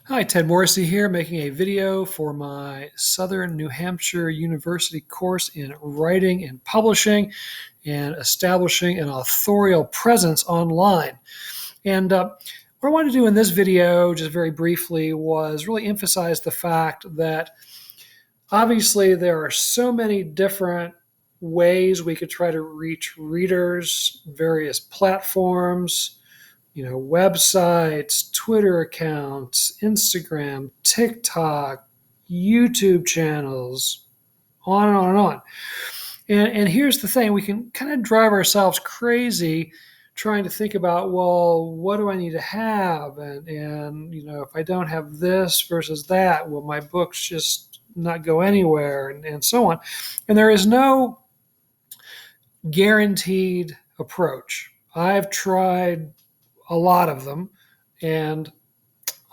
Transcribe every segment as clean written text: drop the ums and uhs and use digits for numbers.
Hi, Ted Morrissey here, making a video for my Southern New Hampshire University course in writing and publishing and establishing an authorial presence online. And what I wanted to do in this video, just very briefly, was really emphasize the fact that obviously there are so many different ways we could try to reach readers, various platforms, websites, Twitter accounts, Instagram, TikTok, YouTube channels, on and on and on. And here's the thing, we can kind of drive ourselves crazy trying to think about, well, what do I need to have? And if I don't have this versus that, will my books just not go anywhere? And so on. And there is no guaranteed approach. I've tried a lot of them, and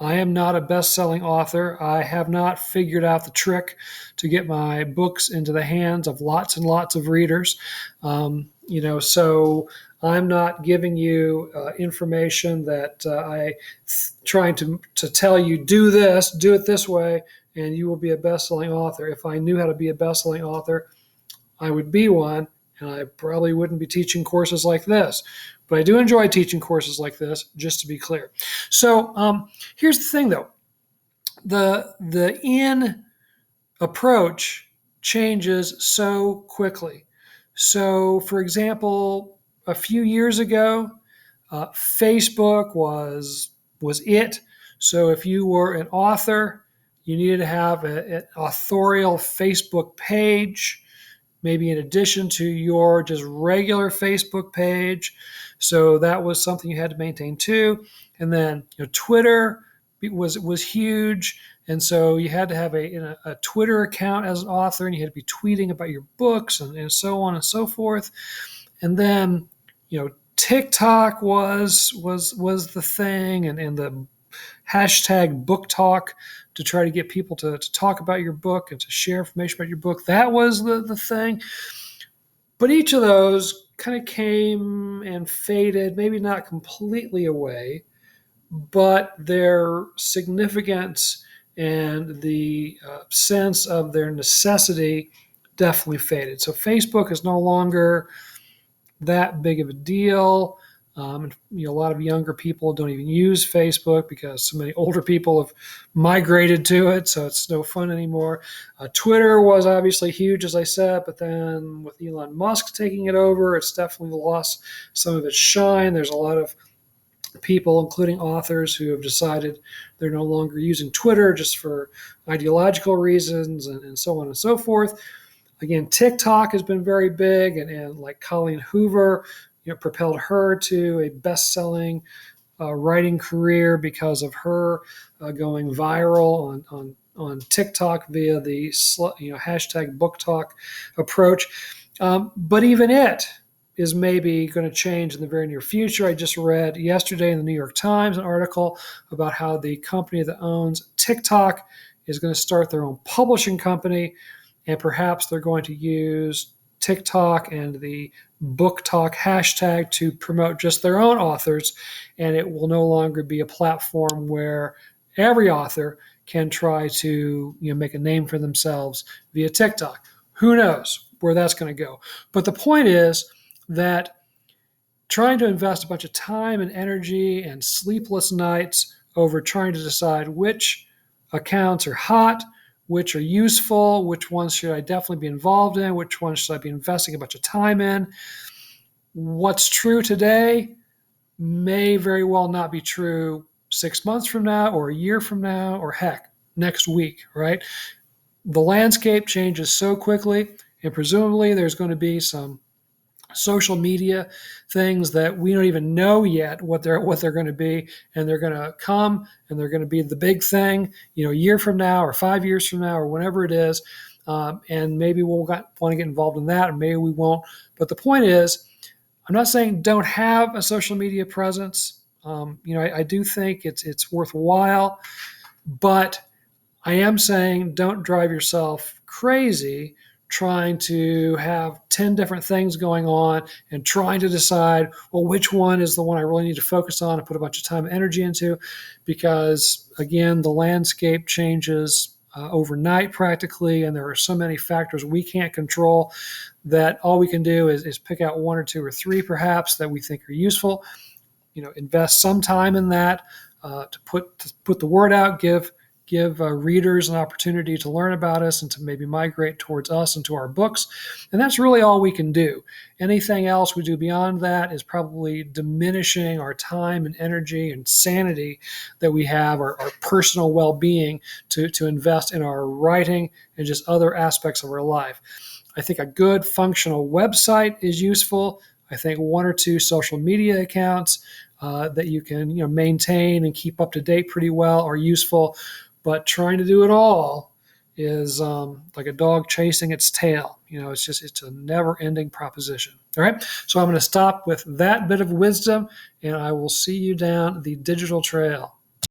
I am not a best-selling author. I have not figured out the trick to get my books into the hands of lots and lots of readers. So I'm not giving you information that trying to tell you, do this, do it this way, and you will be a best-selling author. If I knew how to be a best-selling author, I would be one, and I probably wouldn't be teaching courses like this. But I do enjoy teaching courses like this, just to be clear. So here's the thing, though. The in approach changes so quickly. So, for example, a few years ago, Facebook was it. So if you were an author, you needed to have an authorial Facebook page, maybe in addition to your just regular Facebook page. So that was something you had to maintain too. And then Twitter was huge. And so you had to have a Twitter account as an author, and you had to be tweeting about your books and so on and so forth. And then TikTok was the thing, and the hashtag book talk to try to get people to talk about your book and to share information about your book. That was the thing. But each of those kind of came and faded, maybe not completely away, but their significance and the sense of their necessity definitely faded. So Facebook is no longer that big of a deal. A lot of younger people don't even use Facebook because so many older people have migrated to it, so it's no fun anymore. Twitter was obviously huge, as I said, but then with Elon Musk taking it over, it's definitely lost some of its shine. There's a lot of people, including authors, who have decided they're no longer using Twitter just for ideological reasons and so on and so forth. Again, TikTok has been very big, and like Colleen Hoover, propelled her to a best-selling writing career because of her going viral on TikTok via the hashtag book talk approach. But even it is maybe going to change in the very near future. I just read yesterday in the New York Times an article about how the company that owns TickTok is going to start their own publishing company, and perhaps they're going to use TikTok and the book talk hashtag to promote just their own authors, and it will no longer be a platform where every author can try to make a name for themselves via TikTok. Who knows where that's going to go? But the point is that trying to invest a bunch of time and energy and sleepless nights over trying to decide which accounts are hot, which are useful, which ones should I definitely be involved in, which ones should I be investing a bunch of time in. What's true today may very well not be true 6 months from now or a year from now or heck, next week, right? The landscape changes so quickly, and presumably there's going to be some social media things that we don't even know yet what they're going to be, and they're going to come and they're going to be the big thing, a year from now or 5 years from now or whenever it is, and maybe we'll want to get involved in that, or maybe we won't. But the point is, I'm not saying don't have a social media presence. I do think it's worthwhile, but I am saying don't drive yourself crazy trying to have 10 different things going on and trying to decide, well, which one is the one I really need to focus on and put a bunch of time and energy into, because again, the landscape changes overnight practically, and there are so many factors we can't control that all we can do is pick out one or two or three perhaps that we think are useful. Invest some time in that to put the word out, give readers an opportunity to learn about us and to maybe migrate towards us and to our books. And that's really all we can do. Anything else we do beyond that is probably diminishing our time and energy and sanity that we have, our personal well-being to invest in our writing and just other aspects of our life. I think a good functional website is useful. I think one or two social media accounts that you can maintain and keep up to date pretty well are useful. But trying to do it all is like a dog chasing its tail. It's a never-ending proposition. All right, so I'm going to stop with that bit of wisdom, and I will see you down the digital trail.